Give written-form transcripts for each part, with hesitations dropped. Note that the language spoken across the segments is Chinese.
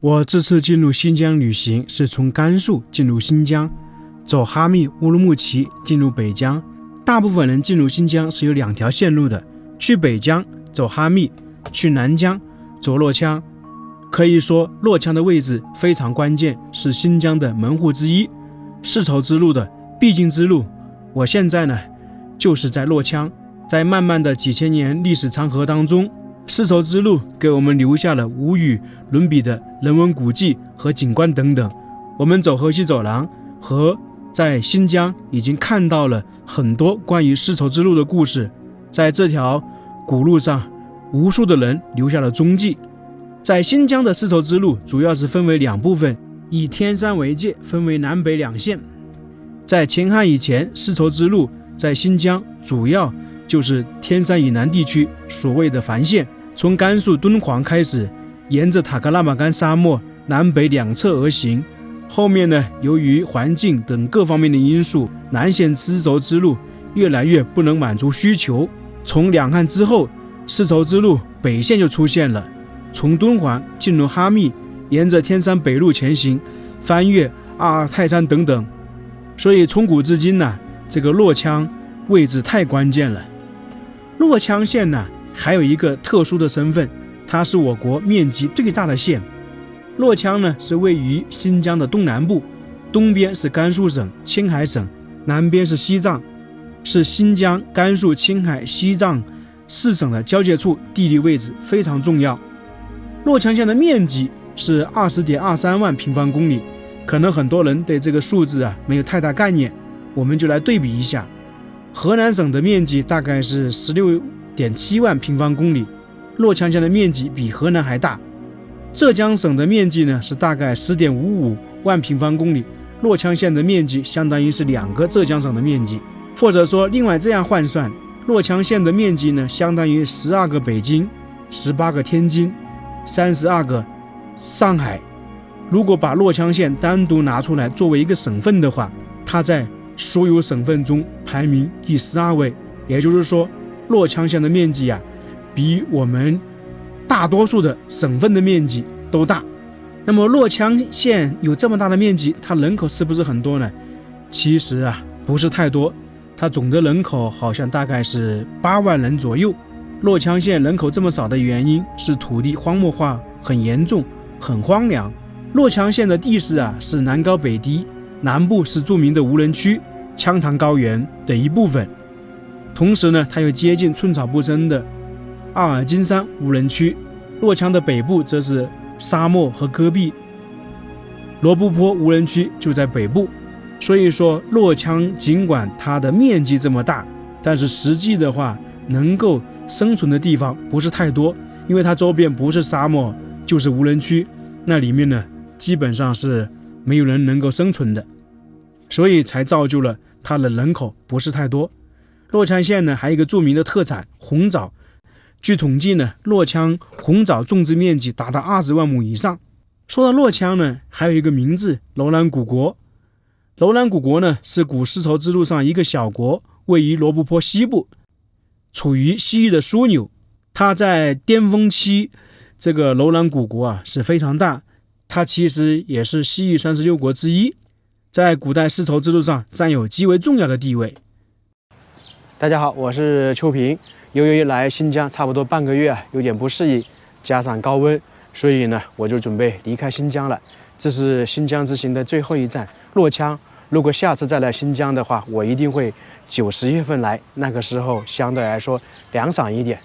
我这次进入新疆旅行是从甘肃进入新疆，走哈密、乌鲁木齐进入北疆。大部分人进入新疆是有2条线路的，去北疆走哈密，去南疆走洛羌。可以说洛羌的位置非常关键，是新疆的门户之一，丝绸之路的必经之路。我现在呢就是在洛羌，在漫漫的几千年历史长河当中，丝绸之路给我们留下了无与伦比的人文古迹和景观等等。我们走河西走廊和在新疆已经看到了很多关于丝绸之路的故事，在这条古路上无数的人留下了踪迹。在新疆的丝绸之路主要是分为2部分，以天山为界，分为南北2线。在秦汉以前，丝绸之路在新疆主要就是天山以南地区所谓的繁线，从甘肃敦煌开始，沿着塔克拉玛干沙漠南北2侧而行。后面呢，由于环境等各方面的因素，南线丝绸之路越来越不能满足需求。从两汉之后，丝绸之路北线就出现了，从敦煌进入哈密，沿着天山北路前行，翻越阿尔泰山等等。所以从古至今呢，这个洛羌位置太关键了。洛羌县呢还有一个特殊的身份，它是我国面积最大的县。洛羌呢是位于新疆的东南部，东边是甘肃省、青海省，南边是西藏，是新疆、甘肃、青海、西藏4省的交界处，地理位置非常重要。洛羌县的面积是20.23万平方公里，可能很多人对这个数字没有太大概念，我们就来对比一下。河南省的面积大概是16.7万平方公里，洛羌县的面积比河南还大。浙江省的面积呢是大概10.55万平方公里，洛羌县的面积相当于是2个浙江省的面积，或者说另外这样换算，洛羌县的面积呢相当于12个北京、18个天津、32个上海。如果把洛羌县单独拿出来作为一个省份的话，它在所有省份中排名第12位，也就是说洛羌县的面积比我们大多数的省份的面积都大。那么洛羌县有这么大的面积，它人口是不是很多呢？其实不是太多，它总的人口好像大概是8万人左右。洛羌县人口这么少的原因是土地荒漠化很严重，很荒凉。洛羌县的地势是南高北低，南部是著名的无人区羌塘高原的一部分，同时呢它又接近寸草不生的阿尔金山无人区。洛羌的北部则是沙漠和戈壁，罗布泊无人区就在北部。所以说洛羌尽管它的面积这么大，但是实际的话能够生存的地方不是太多，因为它周边不是沙漠就是无人区，那里面呢基本上是没有人能够生存的，所以才造就了它的人口不是太多。洛羌县呢还有一个著名的特产红枣，据统计呢，洛羌红枣种植面积达到20万亩以上。说到洛羌呢，还有一个名字楼兰古国。楼兰古国呢是古丝绸之路上一个小国，位于罗布泊西部，处于西域的枢纽。它在巅峰期，这个楼兰古国是非常大，它其实也是西域36国之一，在古代丝绸之路上占有极为重要的地位。大家好，我是秋平。由于来新疆差不多半个月，有点不适应，加上高温，所以呢我就准备离开新疆了。这是新疆之行的最后一站洛羌。如果下次再来新疆的话，我一定会9、10月份来，那个时候相对来说凉爽一点。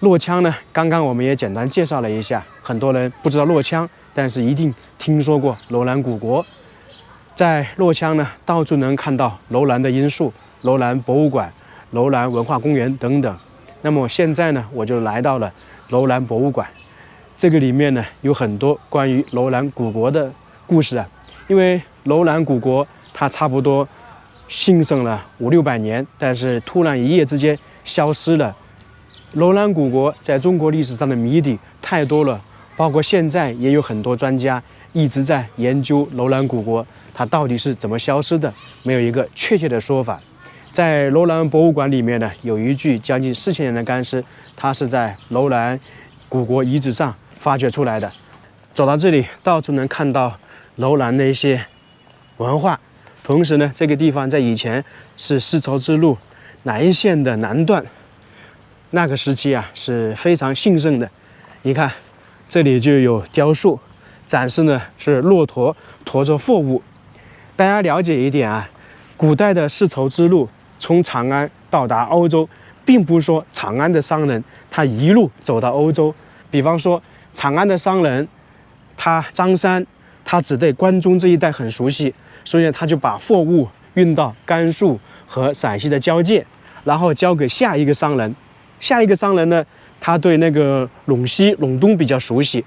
洛羌呢，刚刚我们也简单介绍了一下，很多人不知道洛羌，但是一定听说过楼兰古国。在洛羌呢，到处能看到楼兰的罂粟、楼兰博物馆、楼兰文化公园等等。那么现在呢，我就来到了楼兰博物馆。这个里面呢，有很多关于楼兰古国的故事因为楼兰古国它差不多兴盛了500、600年，但是突然一夜之间消失了。楼兰古国在中国历史上的谜底太多了，包括现在也有很多专家一直在研究楼兰古国它到底是怎么消失的，没有一个确切的说法。在楼兰博物馆里面呢，有一具将近4000年的干尸，它是在楼兰古国遗址上发掘出来的。走到这里，到处能看到楼兰的一些文化。同时呢，这个地方在以前是丝绸之路南线的南段，那个时期啊是非常兴盛的。你看，这里就有雕塑，展示呢是骆驼驮着货物。大家了解一点啊，古代的丝绸之路从长安到达欧洲，并不是说长安的商人他一路走到欧洲。比方说，长安的商人他张三，他只对关中这一带很熟悉，所以他就把货物运到甘肃和陕西的交界，然后交给下一个商人。下一个商人呢，他对那个陇西、陇东比较熟悉，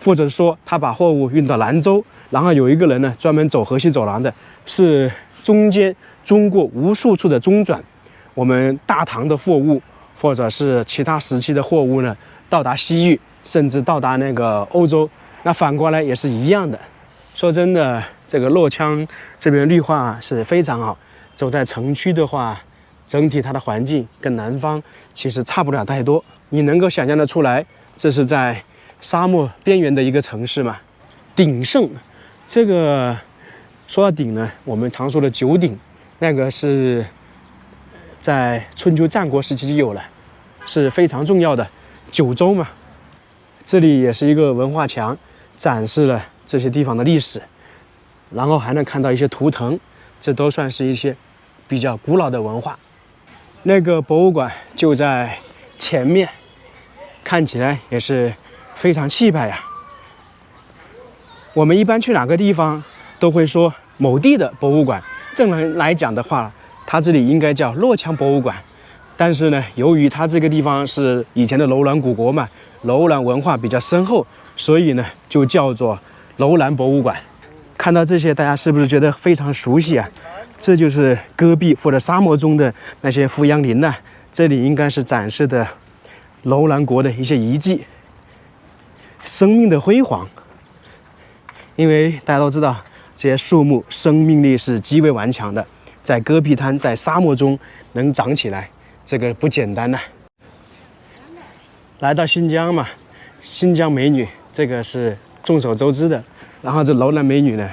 或者说他把货物运到兰州，然后有一个人呢专门走河西走廊的，是中间经过无数处的中转，我们大唐的货物或者是其他时期的货物呢，到达西域，甚至到达那个欧洲。那反过来也是一样的。说真的，这个洛羌这边绿化是非常好。走在城区的话，整体它的环境跟南方其实差不了太多。你能够想象得出来，这是在沙漠边缘的一个城市嘛？鼎盛，这个说到鼎呢，我们常说的九鼎，那个是在春秋战国时期就有了，是非常重要的九州嘛。这里也是一个文化墙，展示了这些地方的历史，然后还能看到一些图腾，这都算是一些比较古老的文化。那个博物馆就在前面，看起来也是非常气派呀。我们一般去哪个地方都会说某地的博物馆，正来讲的话，它这里应该叫洛羌博物馆。但是呢，由于它这个地方是以前的楼兰古国嘛，楼兰文化比较深厚，所以呢就叫做楼兰博物馆。看到这些，大家是不是觉得非常熟悉啊？这就是戈壁或者沙漠中的那些俯仰林呐，这里应该是展示的楼兰国的一些遗迹，生命的辉煌。因为大家都知道，这些树木生命力是极为顽强的，在戈壁滩、在沙漠中能长起来，这个不简单呐。来到新疆嘛，新疆美女这个是众所周知的。然后这楼兰美女呢，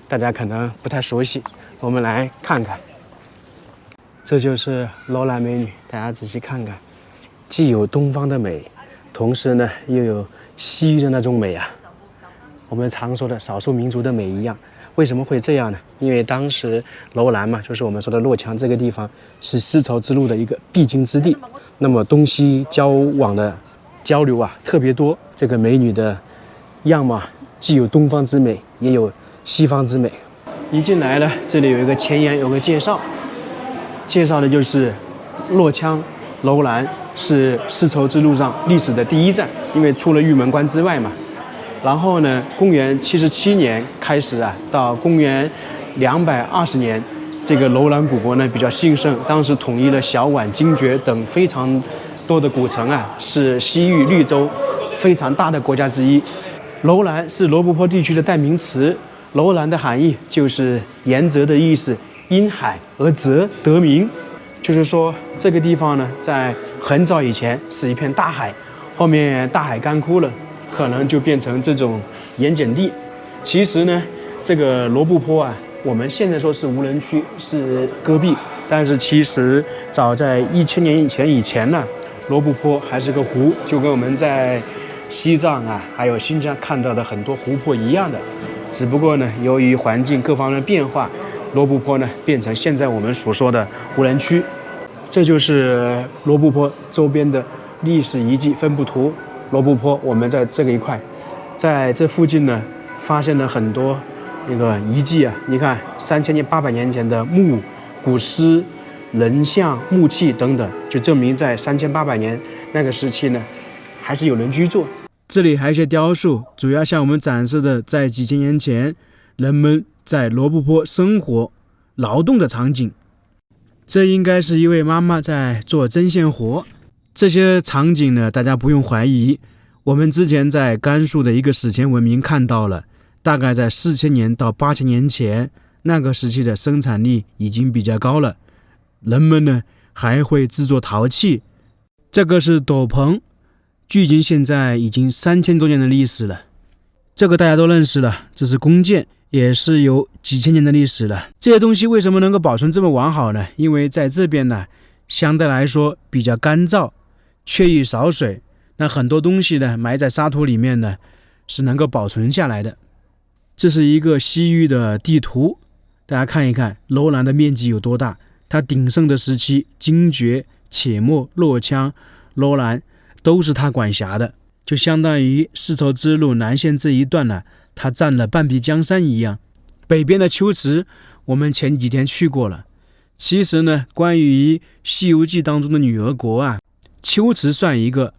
大家可能不太熟悉，我们来看看。这就是楼兰美女，大家仔细看看，既有东方的美，同时呢又有西域的那种美啊。我们常说的少数民族的美一样。为什么会这样呢？因为当时楼兰嘛，就是我们说的洛羌这个地方，是丝绸之路的一个必经之地。那么东西交往的交流啊特别多，这个美女的样貌既有东方之美，也有西方之美。一进来呢，这里有一个前言，有个介绍，介绍的就是洛羌楼兰是丝绸之路上历史的第一站，因为出了玉门关之外嘛。然后呢，公元77年开始啊，到公元220年，这个楼兰古国呢比较兴盛，当时统一了小宛、精绝等非常多的古城啊，是西域绿洲非常大的国家之一。楼兰是罗布泊地区的代名词，楼兰的含义就是沿泽的意思，因海而泽得名，就是说这个地方呢，在很早以前是一片大海，后面大海干枯了，可能就变成这种盐碱地。其实呢，这个罗布泊啊，我们现在说是无人区，是戈壁，但是其实早在1000年以前呢，罗布泊还是个湖，就跟我们在西藏啊，还有新疆看到的很多湖泊一样的。只不过呢，由于环境各方面的变化，罗布泊呢变成现在我们所说的无人区。这就是罗布泊周边的历史遗迹分布图。罗布泊我们在这个一块，在这附近呢发现了很多那个遗迹啊，你看3000年、800年前的墓、古尸、人像、木器等等，就证明在3800年那个时期呢，还是有人居住。这里还有一些雕塑，主要向我们展示的在几千年前人们在罗布泊生活、劳动的场景。这应该是一位妈妈在做针线活。这些场景呢，大家不用怀疑，我们之前在甘肃的一个史前文明看到了，大概在4000年到8000年前，那个时期的生产力已经比较高了。人们呢还会制作陶器，这个是斗篷，距今现在已经3000多年的历史了。这个大家都认识了，这是弓箭，也是有几千年的历史了。这些东西为什么能够保存这么完好呢？因为在这边呢，相对来说比较干燥，缺雨少水，那很多东西呢埋在沙土里面呢是能够保存下来的。这是一个西域的地图，大家看一看楼兰的面积有多大。它鼎盛的时期，精绝、且末、洛羌、楼兰都是它管辖的，就相当于丝绸之路南线这一段呢，它占了半壁江山一样。北边的龟兹，我们前几天去过了。其实呢，关于《西游记》当中的女儿国啊，龟兹算一个，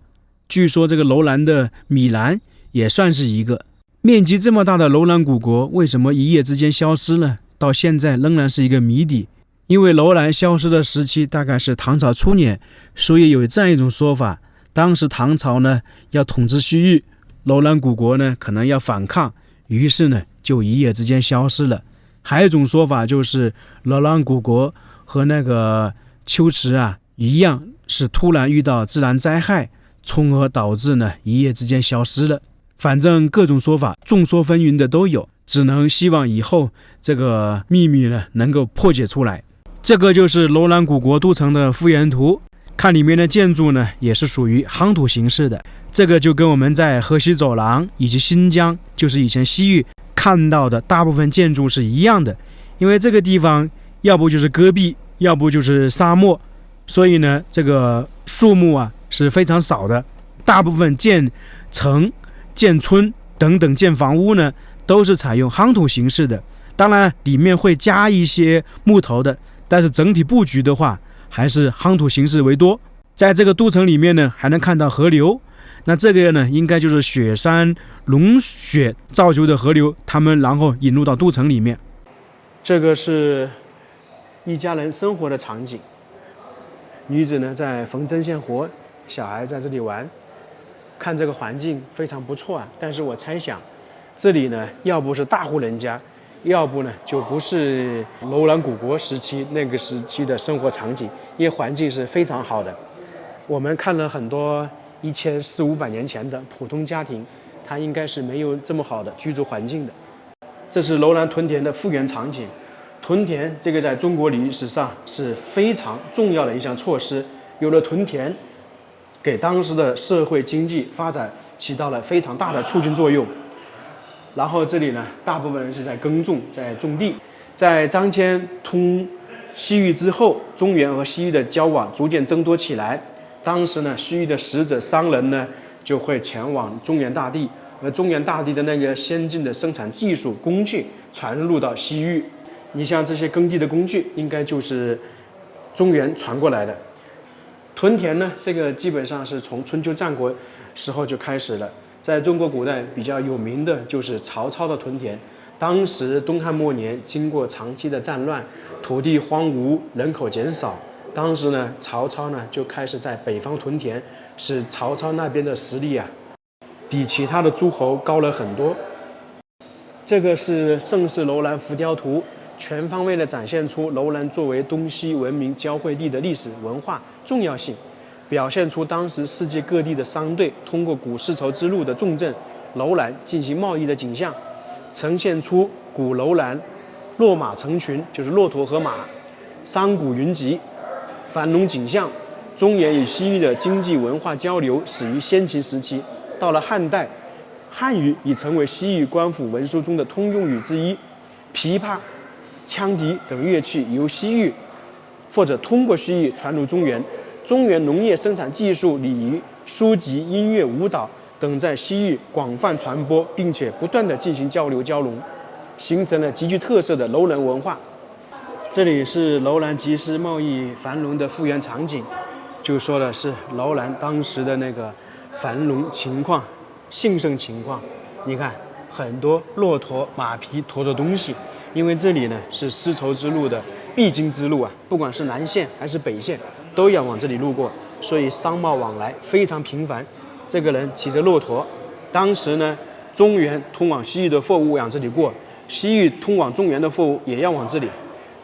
据说这个楼兰的米兰也算是一个。面积这么大的楼兰古国，为什么一夜之间消失了？到现在仍然是一个谜底。因为楼兰消失的时期大概是唐朝初年，所以有这样一种说法：当时唐朝呢要统治西域，楼兰古国呢可能要反抗，于是呢就一夜之间消失了。还有一种说法就是楼兰古国和那个龟兹啊一样，是突然遇到自然灾害，从而导致呢一夜之间消失了。反正各种说法众说纷纭的都有，只能希望以后这个秘密呢能够破解出来。这个就是楼兰古国都城的复原图，看里面的建筑呢也是属于夯土形式的。这个就跟我们在河西走廊以及新疆，就是以前西域看到的大部分建筑是一样的。因为这个地方要不就是戈壁，要不就是沙漠，所以呢这个树木啊是非常少的，大部分建城、建村等等建房屋呢都是采用夯土形式的，当然里面会加一些木头的，但是整体布局的话还是夯土形式为多。在这个都城里面呢还能看到河流，那这个呢应该就是雪山融雪造就的河流，他们然后引入到都城里面。这个是一家人生活的场景，女子呢在缝针线活，小孩在这里玩，看这个环境非常不错啊。但是我猜想这里呢要不是大户人家，要不呢就不是楼兰古国时期那个时期的生活场景，因为环境是非常好的。我们看了很多1400-500年前的普通家庭，它应该是没有这么好的居住环境的。这是楼兰屯田的复原场景。屯田这个在中国历史上是非常重要的一项措施，有了屯田，给当时的社会经济发展起到了非常大的促进作用。然后这里呢，大部分人是在耕种，在种地。在张骞通西域之后，中原和西域的交往逐渐增多起来。当时呢，西域的使者、商人呢，就会前往中原大地，而中原大地的那个先进的生产技术、工具传入到西域。你像这些耕地的工具，应该就是中原传过来的。屯田呢，这个基本上是从春秋战国时候就开始了。在中国古代比较有名的就是曹操的屯田。当时东汉末年，经过长期的战乱，土地荒芜，人口减少。当时呢，曹操呢就开始在北方屯田，使曹操那边的实力啊，比其他的诸侯高了很多。这个是盛世楼兰浮雕图，全方位地展现出楼兰作为东西文明交汇地的历史文化重要性，表现出当时世界各地的商队通过古丝绸之路的重镇楼兰进行贸易的景象，呈现出古楼兰骆马成群，就是骆驼和马，商贾云集，繁荣景象。中原与西域的经济文化交流始于先秦时期，到了汉代，汉语已成为西域官府文书中的通用语之一。琵琶、羌笛等乐器由西域或者通过西域传入中原，中原农业生产技术、礼仪、书籍、音乐、舞蹈等在西域广泛传播，并且不断地进行交流交融，形成了极具特色的楼兰文化。这里是楼兰集市贸易繁荣的复原场景，就说的是楼兰当时的那个繁荣情况、兴盛情况。你看，很多骆驼、马匹驮着东西，因为这里呢是丝绸之路的必经之路啊，不管是南线还是北线，都要往这里路过，所以商贸往来非常频繁。这个人骑着骆驼，当时呢，中原通往西域的货物往这里过，西域通往中原的货物也要往这里。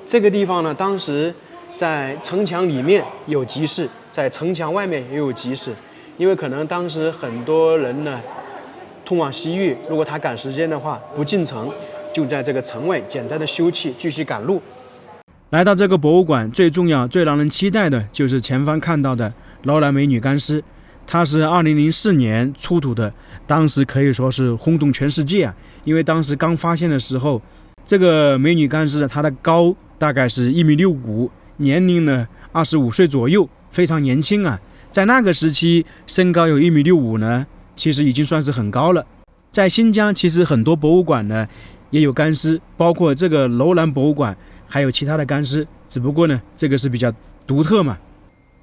这个地方呢，当时在城墙里面有集市，在城墙外面也有集市，因为可能当时很多人呢通往西域，如果他赶时间的话，不进城，就在这个城外简单的休憩，继续赶路。来到这个博物馆，最重要、最让人期待的就是前方看到的楼兰美女干尸，它是2004年出土的，当时可以说是轰动全世界啊！因为当时刚发现的时候，这个美女干尸它的高大概是1.65米，年龄呢25岁左右，非常年轻啊。在那个时期，身高有1.65米呢，其实已经算是很高了。在新疆，其实很多博物馆呢也有干尸，包括这个楼兰博物馆，还有其他的干尸，只不过呢，这个是比较独特嘛。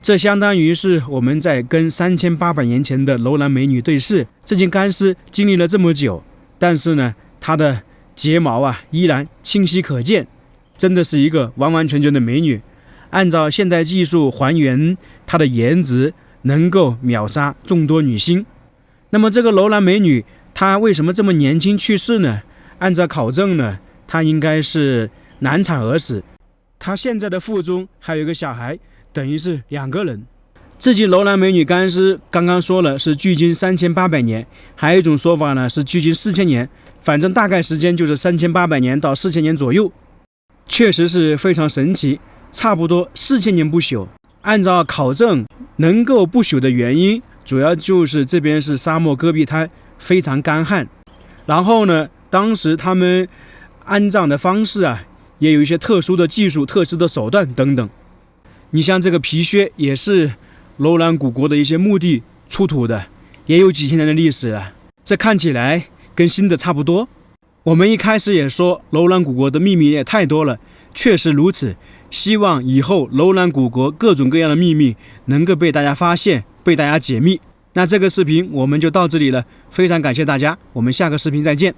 这相当于是我们在跟3800年前的楼兰美女对视。这件干尸经历了这么久，但是呢，它的睫毛啊依然清晰可见，真的是一个完完全全的美女。按照现代技术还原她的颜值，能够秒杀众多女星。那么这个楼兰美女她为什么这么年轻去世呢？按照考证呢，她应该是难产而死。她现在的腹中还有一个小孩，等于是2个人。这具楼兰美女干尸刚刚说了是距今3800年，还有一种说法呢是距今4000年，反正大概时间就是3800年到4000年左右，确实是非常神奇。差不多4000年不朽。按照考证，能够不朽的原因，主要就是这边是沙漠戈壁滩，非常干旱。然后呢，当时他们安葬的方式啊，也有一些特殊的技术、特殊的手段等等。你像这个皮靴，也是楼兰古国的一些墓地出土的，也有几千年的历史了。这看起来跟新的差不多。我们一开始也说楼兰古国的秘密也太多了，确实如此。希望以后楼兰古国各种各样的秘密能够被大家发现，被大家解密。那这个视频我们就到这里了，非常感谢大家，我们下个视频再见。